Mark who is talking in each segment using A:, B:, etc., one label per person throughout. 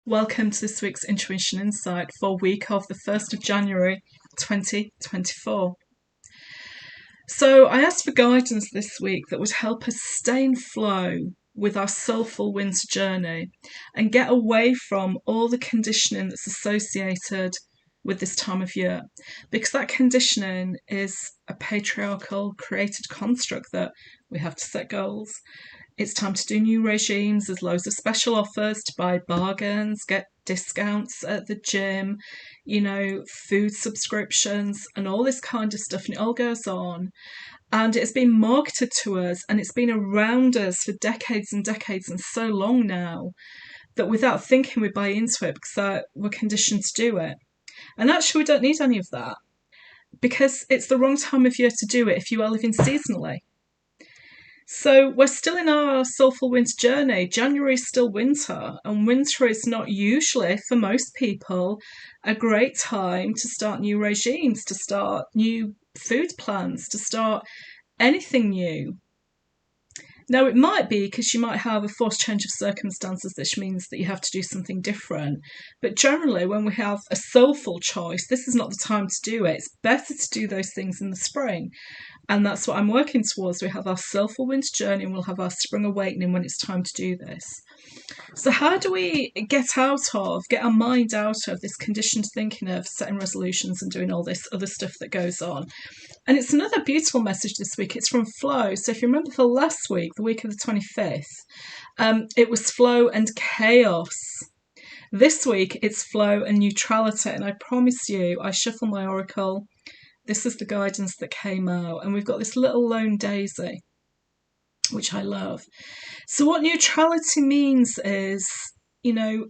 A: Welcome to this week's Intuition Insight for week of the 1st of January 2024. So I asked for guidance this week that would help us stay in flow with our soulful winter journey and get away from all the conditioning that's associated with this time of year, because that conditioning is a patriarchal created construct that we have to set goals. It's time to do new regimes. There's loads of special offers to buy bargains, get discounts at the gym, food subscriptions and all this kind of stuff. And it all goes on. And it's been marketed to us and it's been around us for decades and decades and so long now that without thinking we buy into it because we're conditioned to do it. And actually we don't need any of that because it's the wrong time of year to do it if you are living seasonally. So we're still in our soulful winter journey. January is still winter, and winter is not usually, for most people, a great time to start new regimes, to start new food plans, to start anything new. Now, it might be because you might have a forced change of circumstances, which means that you have to do something different. But generally, when we have a soulful choice, this is not the time to do it. It's better to do those things in the spring. And that's what I'm working towards. We have our soulful winter journey and we'll have our spring awakening when it's time to do this. So how do we get our mind out of this conditioned thinking of setting resolutions and doing all this other stuff that goes on? And it's another beautiful message this week. It's from Flow. So if you remember for last week, the week of the 25th, it was flow and chaos. This week, it's flow and neutrality. And I promise you, I shuffle my oracle. This is the guidance that came out. And we've got this little lone daisy, which I love. So what neutrality means is,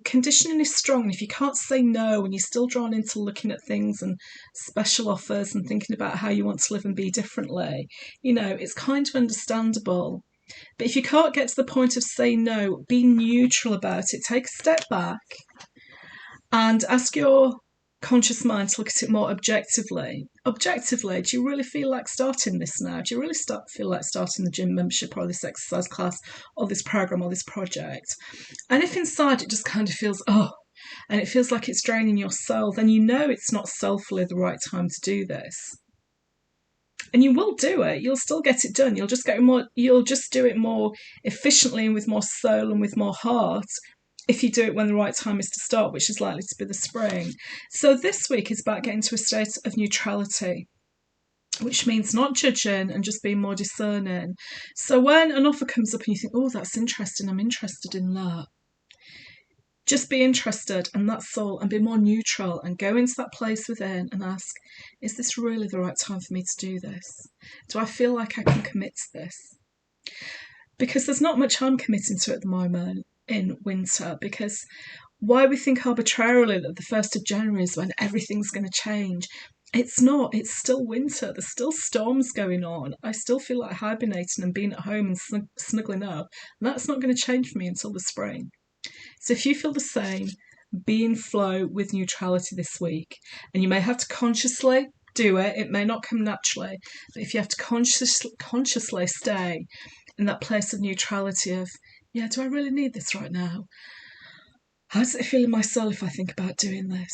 A: conditioning is strong. And if you can't say no and you're still drawn into looking at things and special offers and thinking about how you want to live and be differently, it's kind of understandable. But if you can't get to the point of saying no, be neutral about it. Take a step back and ask your conscious mind to look at it more objectively. Objectively, do you really feel like starting this now? Do you really feel like starting the gym membership or this exercise class or this program or this project? And if inside it just kind of feels, and it feels like it's draining your soul, then it's not soulfully the right time to do this. And you will do it. You'll still get it done. You'll just do it more efficiently and with more soul and with more heart if you do it when the right time is to start, which is likely to be the spring. So this week is about getting to a state of neutrality, which means not judging and just being more discerning. So when an offer comes up and you think, that's interesting, I'm interested in that, just be interested, and that's all, and be more neutral and go into that place within and ask, is this really the right time for me to do this? Do I feel like I can commit to this? Because there's not much I'm committing to at the moment in winter, because why we think arbitrarily that the 1st of January is when everything's going to change. It's not. It's still winter. There's still storms going on. I still feel like hibernating and being at home and snuggling up. And that's not going to change for me until the spring. So if you feel the same, be in flow with neutrality this week. And you may have to consciously do it. It may not come naturally. But if you have to consciously stay in that place of neutrality of, do I really need this right now? How does it feel in my soul if I think about doing this?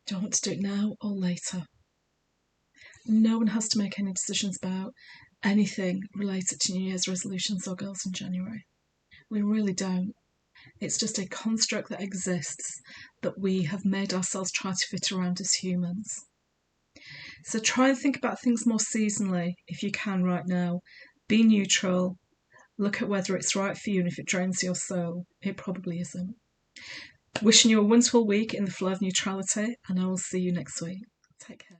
A: Do I want to do it now or later? No one has to make any decisions about anything related to New Year's resolutions or goals in January. We really don't. It's just a construct that exists that we have made ourselves try to fit around as humans. So try and think about things more seasonally if you can right now. Be neutral. Look at whether it's right for you, and if it drains your soul, it probably isn't. Wishing you a wonderful week in the flow of neutrality, and I will see you next week. Take care.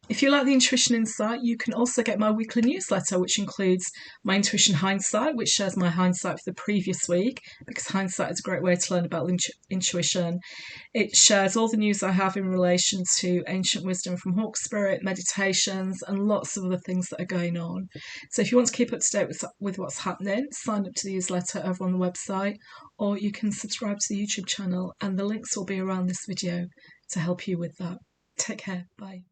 A: If you like the Intuition Insight, you can also get my weekly newsletter, which includes my Intuition Hindsight, which shares my hindsight for the previous week, because hindsight is a great way to learn about intuition. It shares all the news I have in relation to ancient wisdom from Hawk Spirit, meditations, and lots of other things that are going on. So if you want to keep up to date with what's happening, sign up to the newsletter over on the website, or you can subscribe to the YouTube channel, and the links will be around this video to help you with that. Take care. Bye.